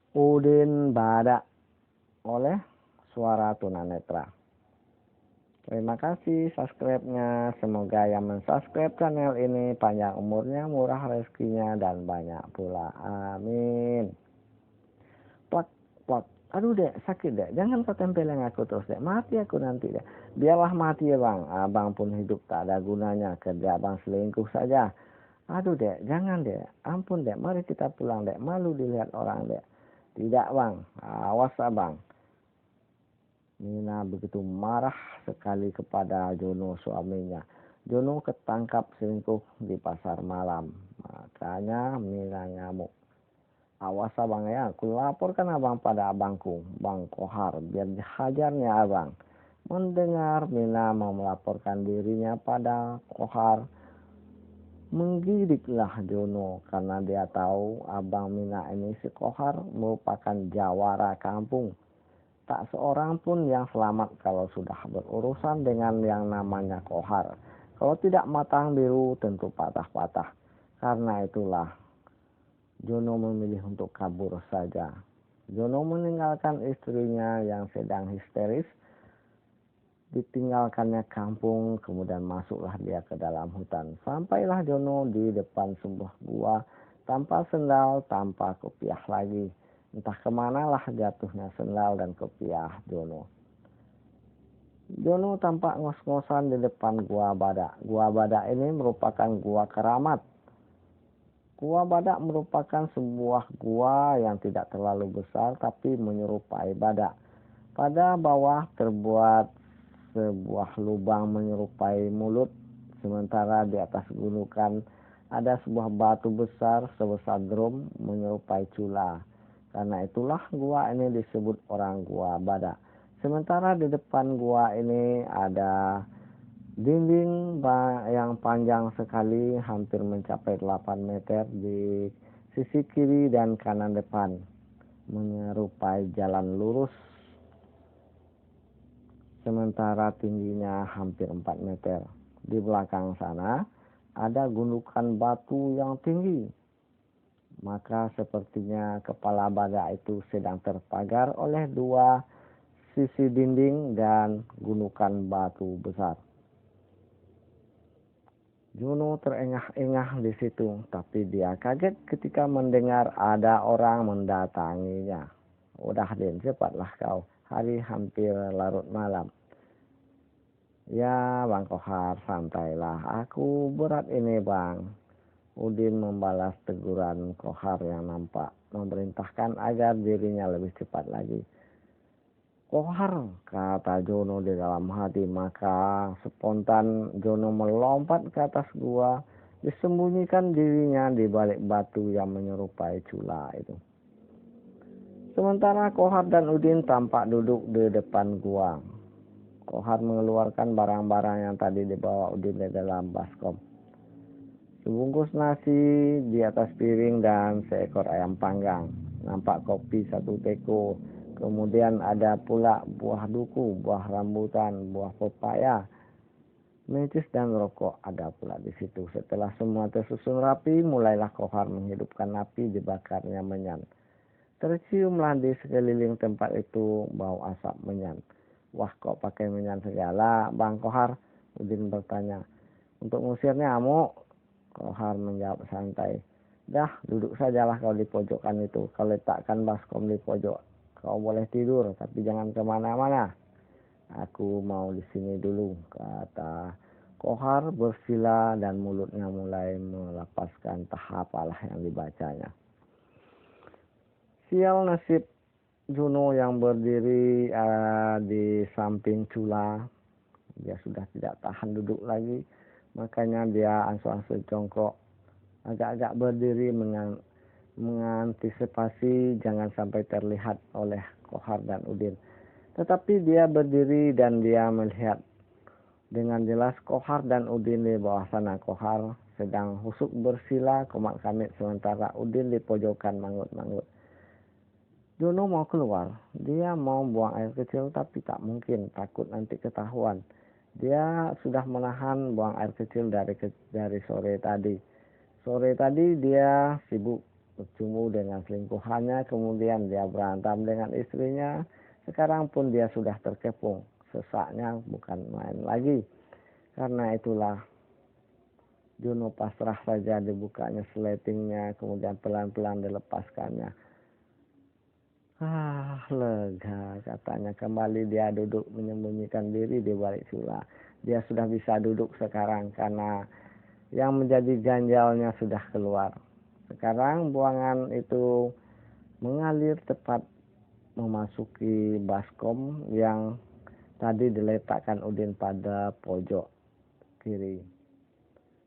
Udin Badak oleh Suara Tunanetra. Terima kasih subscribe-nya. Semoga yang mensubscribe channel ini panjang umurnya, murah rezekinya, dan banyak pula. Amin. Plak, plak. Aduh dek, sakit dek. Jangan kau tempelin aku terus dek. Mati aku nanti dek. Biarlah mati ya bang. Abang pun hidup tak ada gunanya. Kerja abang selingkuh saja. Aduh dek, jangan dek. Ampun dek, mari kita pulang dek. Malu dilihat orang dek. Tidak bang, awas abang. Mina begitu marah sekali kepada Jono suaminya. Jono ketangkap selingkuh di pasar malam. Makanya Mina ngamuk. Awas abang ya, aku laporkan abang pada abangku, Bang Kohar, biar dihajarnya abang. Mendengar Mina mau melaporkan dirinya pada Kohar, menggigitlah Jono karena dia tahu abang Mina ini si Kohar merupakan jawara kampung. Tak seorang pun yang selamat kalau sudah berurusan dengan yang namanya Kohar. Kalau tidak matang biru tentu patah-patah. Karena itulah Jono memilih untuk kabur saja. Jono meninggalkan istrinya yang sedang histeris. Ditinggalkannya kampung, kemudian masuklah dia ke dalam hutan. Sampailah Jono di depan sebuah gua tanpa sendal, tanpa kopiah lagi. Entah kemanalah jatuhnya sendal dan kopiah Jono. Jono tampak ngos-ngosan di depan Gua Badak. Gua Badak ini merupakan gua keramat. Gua Badak merupakan sebuah gua yang tidak terlalu besar tapi menyerupai badak. Pada bawah terbuat sebuah lubang menyerupai mulut, sementara di atas gundukan ada sebuah batu besar sebesar drum menyerupai cula. Karena itulah gua ini disebut orang Gua Badak. Sementara di depan gua ini ada dinding yang panjang sekali, hampir mencapai 8 meter di sisi kiri dan kanan depan, menyerupai jalan lurus. Sementara tingginya hampir 4 meter. Di belakang sana ada gundukan batu yang tinggi. Maka sepertinya kepala badak itu sedang terpagar oleh dua sisi dinding dan gundukan batu besar. Jono terengah-engah di situ, tapi dia kaget ketika mendengar ada orang mendatanginya. Udah Den, cepatlah kau, hari hampir larut malam. Ya Bang Kohar, santailah, aku berat ini bang. Udin membalas teguran Kohar yang nampak memerintahkan agar dirinya lebih cepat lagi. Kohar, kata Jono di dalam hati. Maka spontan Jono melompat ke atas gua, disembunyikan dirinya di balik batu yang menyerupai cula itu. Sementara Kohar dan Udin tampak duduk di depan gua. Kohar mengeluarkan barang-barang yang tadi dibawa Udin di dalam baskom. Sebungkus nasi di atas piring dan seekor ayam panggang. Nampak kopi 1 teko. Kemudian ada pula buah duku, buah rambutan, buah pepaya, mecis dan rokok ada pula di situ. Setelah semua tersusun rapi, mulailah Kohar menghidupkan api dibakarnya menyan. Terciumlah di sekeliling tempat itu bau asap menyan. Wah, kok pakai menyan segala, Bang Kohar? Udin bertanya. Untuk ngusir nyamuk, Kohar menjawab santai. Dah, duduk sajalah kau di pojokan itu. Kau letakkan baskom di pojok. Kau boleh tidur, tapi jangan kemana-mana. Aku mau di sini dulu, kata Kohar bersila dan mulutnya mulai melepaskan tahapalah yang dibacanya. Sial nasib Jono yang berdiri di samping cula. Dia sudah tidak tahan duduk lagi. Makanya dia ansur-ansur jongkok, agak-agak berdiri mengantisipasi jangan sampai terlihat oleh Kohar dan Udin. Tetapi dia berdiri dan dia melihat dengan jelas Kohar dan Udin di bawah sana. Kohar sedang husuk bersila komat kamit, sementara Udin di pojokan manggut-manggut. Jono mau keluar, dia mau buang air kecil tapi tak mungkin, takut nanti ketahuan. Dia sudah menahan buang air kecil dari sore tadi. Sore tadi dia sibuk bercumbu dengan selingkuhannya, kemudian dia berantem dengan istrinya. Sekarang pun dia sudah terkepung, sesaknya bukan main lagi. Karena itulah Juno pasrah saja, dibukanya seletingnya, kemudian pelan-pelan dilepaskannya. Lega katanya, kembali dia duduk menyembunyikan diri di balik sula. Dia sudah bisa duduk sekarang karena yang menjadi ganjalnya sudah keluar. Sekarang buangan itu mengalir tepat memasuki baskom yang tadi diletakkan Udin pada pojok kiri.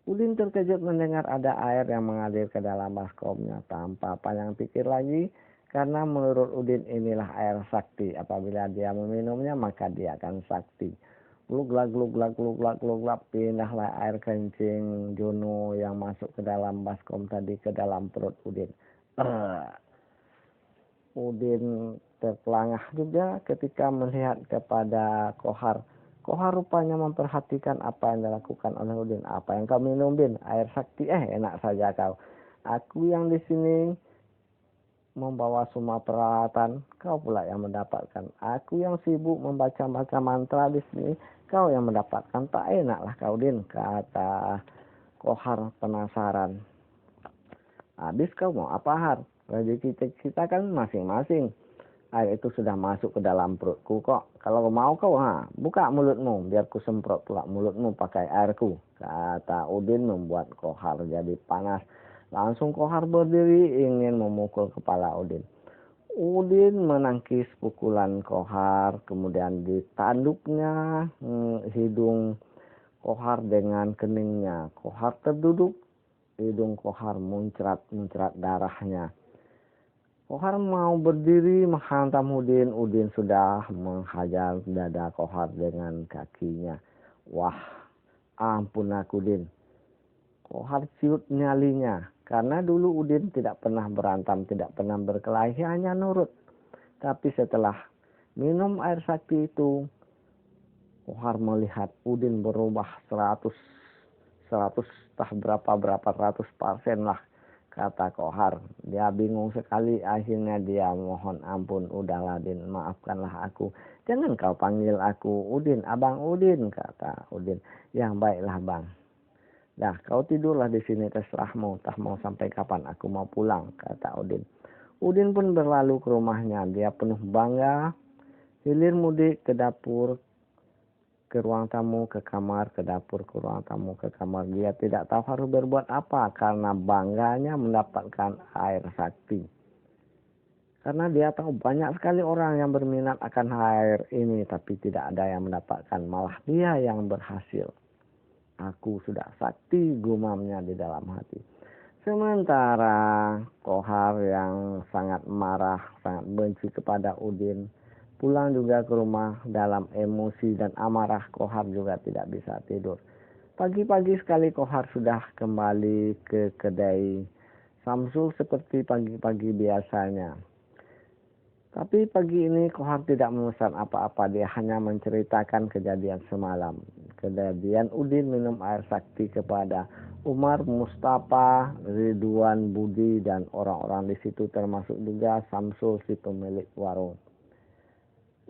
Udin terkejut mendengar ada air yang mengalir ke dalam baskomnya tanpa panjang pikir lagi, karena menurut Udin inilah air sakti. Apabila dia meminumnya maka dia akan sakti. Gluk-glak, gluk-glak, gluk-glak, gluk-glak, pindahlah air kencing Juno yang masuk ke dalam baskom tadi ke dalam perut Udin. Udin terpelangah juga ketika melihat kepada Kohar. Kohar rupanya memperhatikan apa yang dilakukan oleh Udin. Apa yang kau minum, Bin? Air sakti? Enak saja kau. Aku yang di sini membawa semua peralatan, kau pula yang mendapatkan. Aku yang sibuk membaca-baca mantra di sini, kau yang mendapatkan. Tak enaklah kau, Din, kata Kohar penasaran. Habis kau mau apa, Har? Rezeki kita kan masing-masing. Air itu sudah masuk ke dalam perutku kok. Kalau mau kau, buka mulutmu, biar ku semprot pula mulutmu pakai airku, kata Udin membuat Kohar jadi panas. Langsung Kohar berdiri ingin memukul kepala Udin. Udin menangkis pukulan Kohar, kemudian ditanduknya hidung Kohar dengan keningnya. Kohar terduduk, hidung Kohar muncrat darahnya. Kohar mau berdiri menghantam Udin. Udin sudah menghajar dada Kohar dengan kakinya. Wah, ampun aku, Din. Kohar ciut nyalinya. Karena dulu Udin tidak pernah berantem, tidak pernah berkelahi, hanya nurut. Tapi setelah minum air sakti itu, Kohar melihat Udin berubah 100 berapa ratus % lah, kata Kohar. Dia bingung sekali, akhirnya dia mohon ampun. Udahlah, Din, maafkanlah aku. Jangan kau panggil aku Udin, Abang Udin, kata Udin. Ya, baiklah, Bang. Dah, kau tidurlah di sini, terserahmu. Tak mau sampai kapan aku mau pulang, kata Udin. Udin pun berlalu ke rumahnya. Dia penuh bangga. Hilir mudik ke dapur, ke ruang tamu, ke kamar, ke dapur, ke ruang tamu, ke kamar. Dia tidak tahu harus berbuat apa karena bangganya mendapatkan air sakti. Karena dia tahu banyak sekali orang yang berminat akan air ini, tapi tidak ada yang mendapatkan. Malah dia yang berhasil. Aku sudah sakti, gumamnya di dalam hati. Sementara Kohar yang sangat marah, sangat benci kepada Udin, pulang juga ke rumah dalam emosi dan amarah. Kohar juga tidak bisa tidur. Pagi-pagi sekali Kohar sudah kembali ke kedai Samsul seperti pagi-pagi biasanya. Tapi pagi ini Kohar tidak memesan apa-apa. Dia hanya menceritakan kejadian semalam. Kejadian Udin minum air sakti kepada Umar, Mustafa, Ridwan, Budi, dan orang-orang di situ, termasuk juga Samsul, si pemilik warung.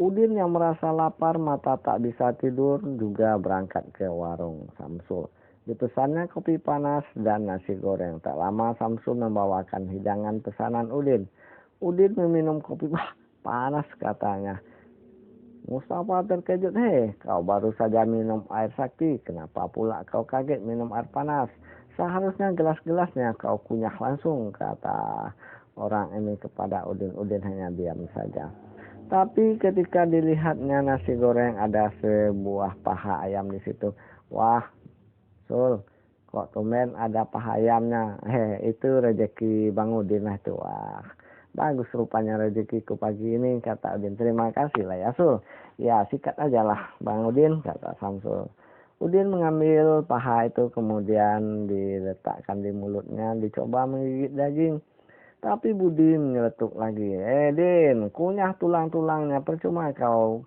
Udin yang merasa lapar, mata tak bisa tidur, juga berangkat ke warung Samsul. Dipesannya kopi panas dan nasi goreng. Tak lama Samsul membawakan hidangan pesanan Udin. Udin meminum kopi. Wah, panas, katanya. Mustafa terkejut. Kau baru saja minum air sakti. Kenapa pula kau kaget minum air panas? Seharusnya gelas-gelasnya kau kunyah langsung, kata orang ini kepada Udin. Udin hanya diam saja. Tapi ketika dilihatnya nasi goreng, ada sebuah paha ayam di situ. Wah, Sul, kok tumben ada paha ayamnya? Itu rezeki Bang Udin lah tuh. Wah, bagus rupanya rezekiku pagi ini, kata Udin. Terima kasih lah ya, Sul. Ya, sikat aja lah Bang Udin, kata Samsul. Udin mengambil paha itu, kemudian diletakkan di mulutnya, dicoba menggigit daging. Tapi Budi menyeletuk lagi. Din, kunyah tulang-tulangnya, percuma kau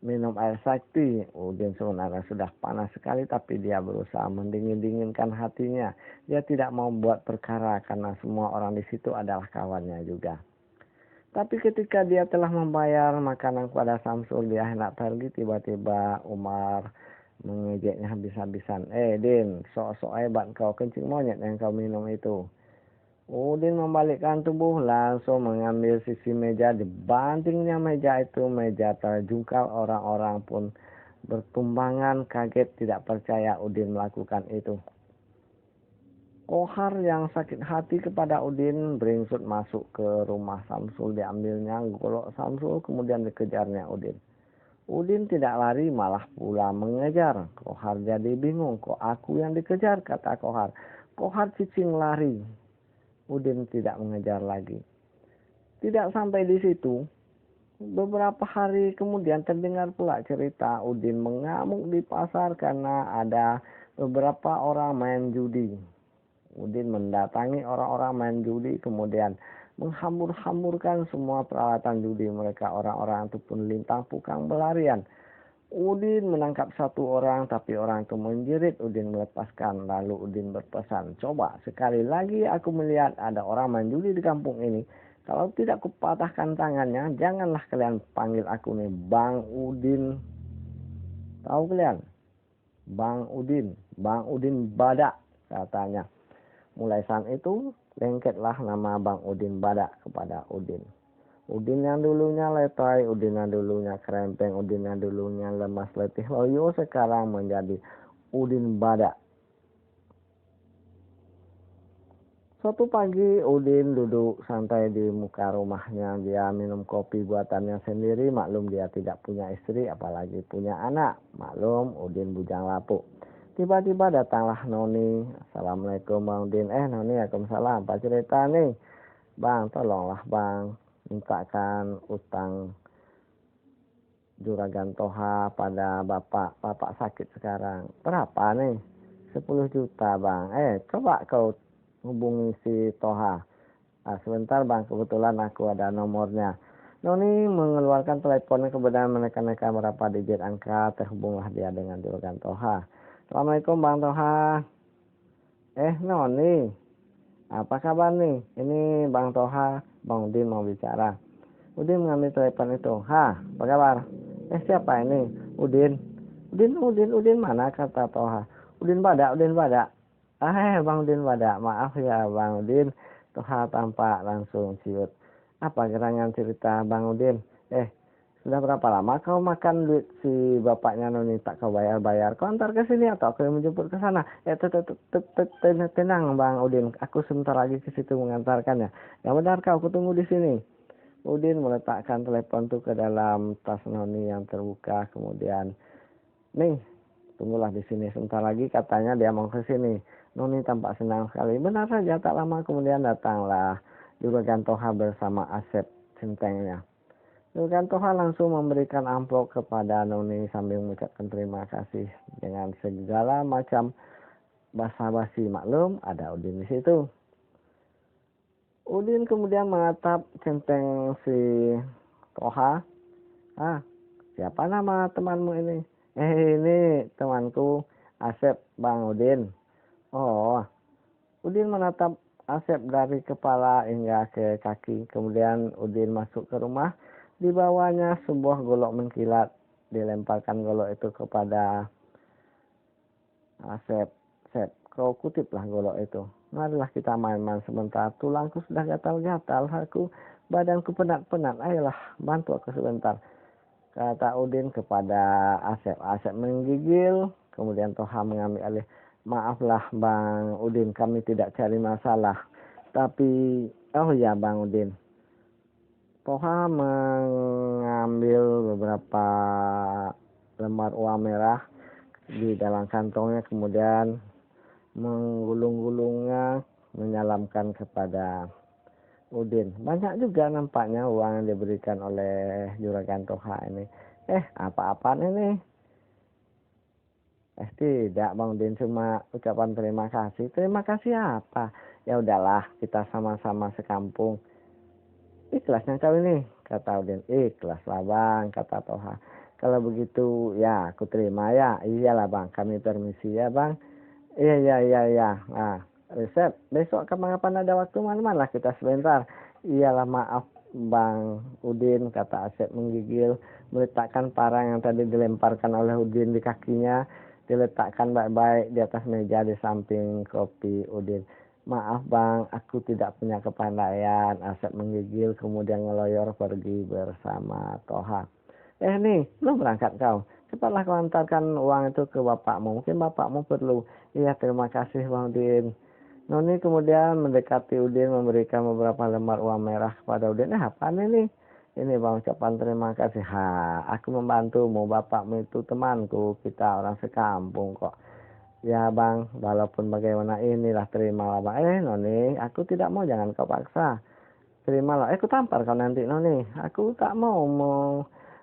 minum air sakti. Udin sebenarnya sudah panas sekali, tapi dia berusaha mendingin-dinginkan hatinya. Dia tidak mau buat perkara karena semua orang di situ adalah kawannya juga. Tapi ketika dia telah membayar makanan kepada Samsul, dia hendak pergi, tiba-tiba Umar mengejeknya habis-habisan. Din, sok-sok hebat kau, kencing monyet yang kau minum itu. Udin membalikkan tubuh, langsung mengambil sisi meja, dibantingnya meja itu. Meja terjungkal, orang-orang pun bertumbangan kaget, tidak percaya Udin melakukan itu. Kohar yang sakit hati kepada Udin beringsut masuk ke rumah Samsul, diambilnya golok Samsul, kemudian dikejarnya Udin. Udin tidak lari, malah pula mengejar. Kohar jadi bingung, kok aku yang dikejar, kata Kohar. Kohar cicing lari. Udin tidak mengejar lagi. Tidak sampai di situ, beberapa hari kemudian terdengar pula cerita Udin mengamuk di pasar karena ada beberapa orang main judi. Udin mendatangi orang-orang main judi, kemudian menghambur-hamburkan semua peralatan judi mereka. Orang-orang itu pun lintang pukang berlarian. Udin menangkap satu orang, tapi orang itu menjerit. Udin melepaskan, lalu Udin berpesan, coba sekali lagi aku melihat ada orang main judi di kampung ini, kalau tidak kupatahkan tangannya. Janganlah kalian panggil aku nih Bang Udin. Tahu kalian? Bang Udin Badak, katanya. Mulai saat itu lengketlah nama Bang Udin Badak kepada Udin. Udin yang dulunya letoy, Udin yang dulunya kerempeng, Udin yang dulunya lemas letih loyo, sekarang menjadi Udin Badak. Suatu pagi Udin duduk santai di muka rumahnya. Dia minum kopi buatannya sendiri. Maklum dia tidak punya istri, apalagi punya anak. Maklum Udin bujang lapuk. Tiba-tiba datanglah Noni. Assalamualaikum Bang Udin. Noni, waalaikumsalam. Apa cerita nih? Bang, tolonglah Bang, mintakan utang Juragan Toha pada bapak. Bapak sakit sekarang. Berapa nih? 10 juta Bang. Coba kau hubungi si Toha. Sebentar Bang, kebetulan aku ada nomornya. Noni mengeluarkan teleponnya, kemudian menekan-nekan berapa digit angka. Terhubunglah dia dengan Juragan Toha. Assalamualaikum Bang Toha. Noni, apa kabar nih? Ini Bang Toha, Bang Udin mau bicara. Udin mengambil telepon itu. Apa kabar? Siapa ini? Udin. Udin mana, kata Toha. Udin Badak. Bang Udin Badak. Maaf ya Bang Udin. Toha tampak langsung ciut. Apa gerangan cerita Bang Udin? Sudah berapa lama kau makan duit si bapaknya Noni tak kau bayar? Kau antar ke sini atau aku yang menjemput ke sana? Tenang Bang Udin, aku sebentar lagi ke situ mengantarkannya. Yang benar kau, aku tunggu di sini. Udin meletakkan telepon itu ke dalam tas Noni yang terbuka, kemudian, nih, tunggulah di sini sebentar lagi, katanya dia mau ke sini. Noni tampak senang sekali. Benar saja, tak lama kemudian datanglah Juragan Toha bersama Asep centengnya. Juragan Toha langsung memberikan amplop kepada Noni sambil mengucapkan terima kasih dengan segala macam basa-basi. Maklum ada Udin di situ. Udin kemudian menatap centeng si Toha. Siapa nama temanmu ini? Ini temanku Asep Bang Udin. Oh, Udin menatap Asep dari kepala hingga ke kaki. Kemudian Udin masuk ke rumah. Dibawanya sebuah golok mengkilat. Dilemparkan golok itu kepada Asep. Kau kutiplah golok itu. Marilah kita main-main sebentar. Tulangku sudah gatal-gatal. Badanku penat-penat. Ayolah, bantu aku sebentar, kata Udin kepada Asep. Asep menggigil. Kemudian Toha mengambil alih. Maaflah Bang Udin, kami tidak cari masalah. Tapi, oh ya Bang Udin. Toha mengambil beberapa lembar uang merah di dalam kantongnya, kemudian menggulung-gulungnya, menyalamkan kepada Udin. Banyak juga nampaknya uang yang diberikan oleh Juragan Toha ini. Apa-apaan ini? Tidak Bang Udin, cuma ucapan terima kasih. Terima kasih apa? Ya udahlah, kita sama-sama sekampung. Ikhlasnya kau ini, kata Udin. Ikhlas lah Bang, kata Toha. Kalau begitu ya aku terima ya. Iyalah bang, kami permisi ya bang. Iya iya iya iya. Nah, Resep besok kapan-kapan ada waktu mana-mana lah kita sebentar. Iyalah maaf Bang Udin, kata Asep menggigil, meletakkan parang yang tadi dilemparkan oleh Udin di kakinya, diletakkan baik-baik di atas meja di samping kopi Udin. Maaf Bang, aku tidak punya kepandaian. Asep menggigil kemudian ngeloyor pergi bersama Toha. Nih, belum berangkat kau. Cepatlah kau antarkan uang itu ke bapakmu. Mungkin bapakmu perlu. Iya, terima kasih Bang Udin. Noni kemudian mendekati Udin memberikan beberapa lembar uang merah kepada Udin. Apa nih? Ini bang ucapan terima kasih. Aku membantumu. Bapakmu itu temanku. Kita orang sekampung kok. Ya bang, walaupun bagaimana inilah terimalah bang. Noni, aku tidak mau, jangan kau paksa. Terimalah. Aku tampar kau nanti Noni. Aku tak mau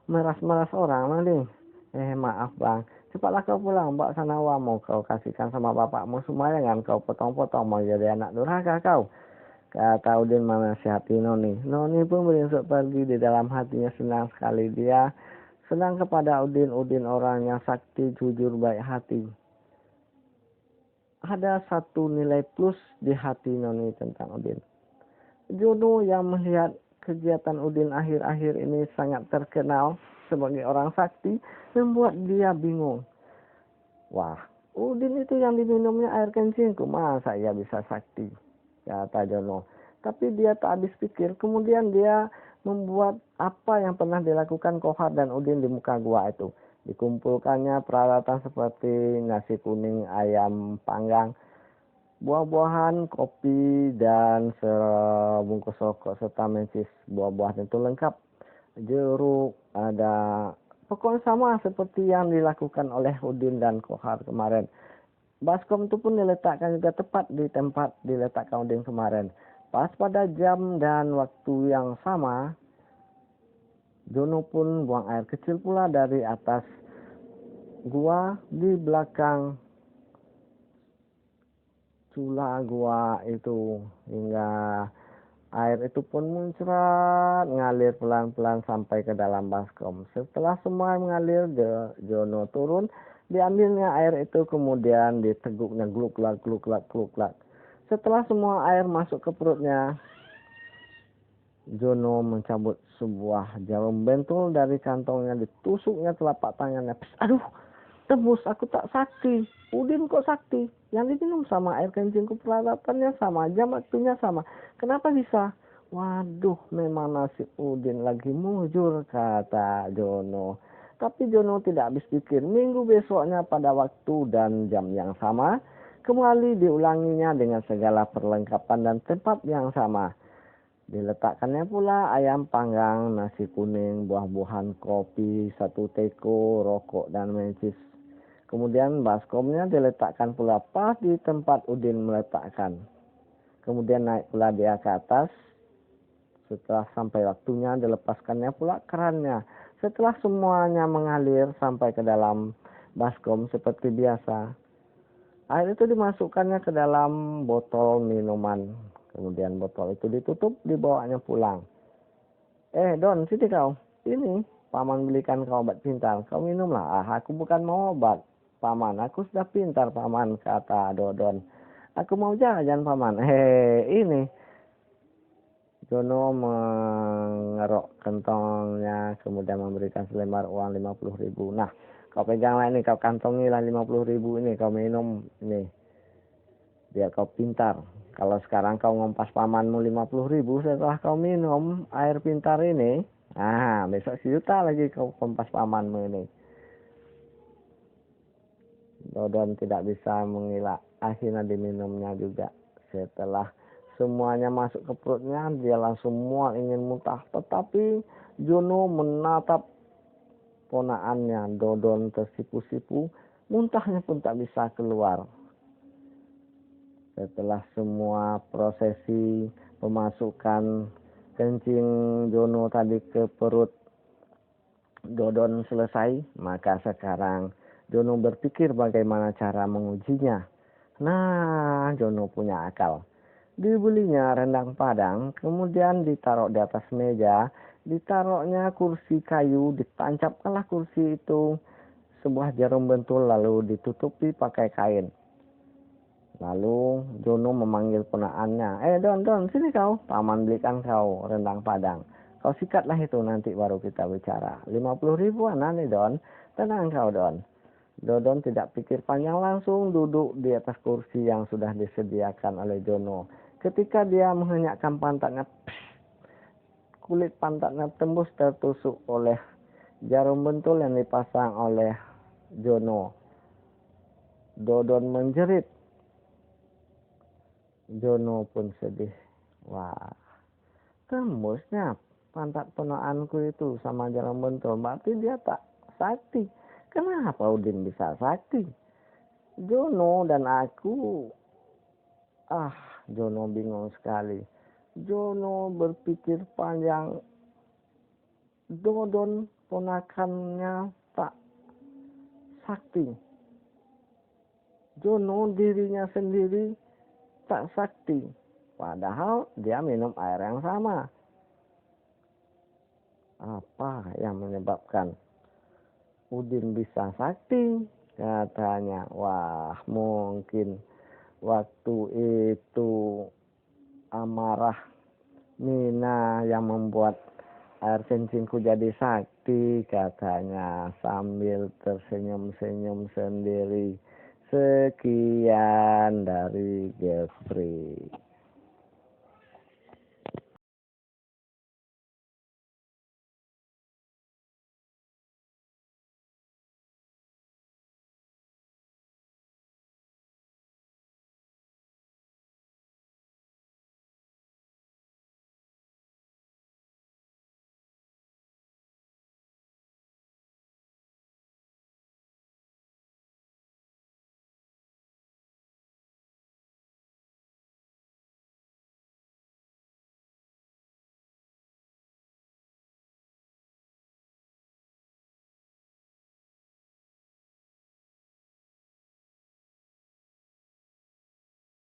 meras-meras orang Noni. Maaf bang. Cepatlah kau pulang, bawa sana uangmu, kau kasihkan sama bapakmu semua, jangan kau potong-potong, mau jadi anak durhaka kau. Kata Udin menasihati Noni. Noni pun beringsut pergi, di dalam hatinya senang sekali. Dia senang kepada Udin. Udin orang yang sakti, jujur, baik hati. Ada satu nilai plus di hati Noni tentang Udin. Jono yang melihat kegiatan Udin akhir-akhir ini sangat terkenal sebagai orang sakti, membuat dia bingung. Wah, Udin itu yang diminumnya air kencingku, masa ia bisa sakti, kata Jono. Tapi dia tak habis pikir, kemudian dia membuat apa yang pernah dilakukan Kohar dan Udin di muka gua itu. Dikumpulkannya peralatan seperti nasi kuning, ayam panggang, buah-buahan, kopi, dan sebungkus rokok serta mencis. Buah-buahan itu lengkap. Jeruk, ada pokoknya sama seperti yang dilakukan oleh Udin dan Kohar kemarin. Baskom itu pun diletakkan juga tepat di tempat diletakkan Udin kemarin. Pas pada jam dan waktu yang sama, Jono pun buang air kecil pula dari atas gua di belakang cula gua itu, hingga air itu pun muncrat ngalir pelan-pelan sampai ke dalam baskom. Setelah semua mengalir, Jono turun, diambilnya air itu kemudian diteguknya gluk-glak gluk-glak gluk-glak. Setelah semua air masuk ke perutnya, Jono mencabut sebuah jarum bentul dari kantongnya, ditusuknya telapak tangannya. Aduh, tembus, aku tak sakti. Udin kok sakti? Yang diminum sama air kencingku, peralatannya sama, jam waktunya sama. Kenapa bisa? Waduh, memang nasib Udin lagi mujur, kata Jono. Tapi Jono tidak habis pikir. Minggu besoknya pada waktu dan jam yang sama, kembali diulanginya dengan segala perlengkapan dan tempat yang sama. Diletakkannya pula ayam panggang, nasi kuning, buah-buahan, kopi, satu teko, rokok, dan mencis. Kemudian baskomnya diletakkan pula pas di tempat Udin meletakkan. Kemudian naik pula dia ke atas. Setelah sampai waktunya, dilepaskannya pula kerannya. Setelah semuanya mengalir sampai ke dalam baskom seperti biasa, air itu dimasukkannya ke dalam botol minuman. Kemudian botol itu ditutup, dibawanya pulang. Don, sini kau. Ini, paman belikan kau obat pintar. Kau minumlah. Aku bukan mau obat, paman. Aku sudah pintar, paman, kata Dodon. Aku mau jajan, paman. Ini. Jono mengerok kantongnya, kemudian memberikan selembar uang 50.000. Nah, kau peganglah ini, kau kantongilah 50.000 ini, kau minum ini. Biar kau pintar. Kalau sekarang kau ngompas pamanmu 50.000 setelah kau minum air pintar ini, besok 1 juta lagi kau kompas pamanmu ini. Dodon tidak bisa mengelak, akhirnya diminumnya juga. Setelah semuanya masuk ke perutnya, dia langsung mual ingin muntah. Tetapi Jono menatap ponaannya. Dodon tersipu-sipu, muntahnya pun tak bisa keluar. Setelah semua prosesi pemasukan kencing Jono tadi ke perut Dodon selesai, maka sekarang Jono berpikir bagaimana cara mengujinya. Nah, Jono punya akal. Dibelinya rendang Padang, kemudian ditaruh di atas meja, ditaruhnya kursi kayu, ditancapkanlah kursi itu sebuah jarum bentul lalu ditutupi pakai kain. Lalu Jono memanggil ponakannya, Don, sini kau, paman belikan kau rendang Padang. Kau sikatlah itu, nanti baru kita bicara. 50 ribuan nih Don, tenang kau Don. Dodon tidak pikir panjang, langsung duduk di atas kursi yang sudah disediakan oleh Jono. Ketika dia mengenyakkan pantatnya, kulit pantatnya tembus tertusuk oleh jarum bentul yang dipasang oleh Jono. Dodon menjerit. Jono pun sedih. Wah, tembusnya pantat ponakanku itu sama jarum bentul. Berarti dia tak sakti. Kenapa Udin bisa sakti? Jono dan aku. Jono bingung sekali. Jono berpikir panjang. Dodon ponakannya tak sakti. Jono dirinya sendiri tak sakti. Padahal dia minum air yang sama. Apa yang menyebabkan Udin bisa sakti? Katanya, wah mungkin waktu itu amarah Mina yang membuat air kencingku jadi sakti, katanya sambil tersenyum-senyum sendiri. Sekian dari Jeffrey.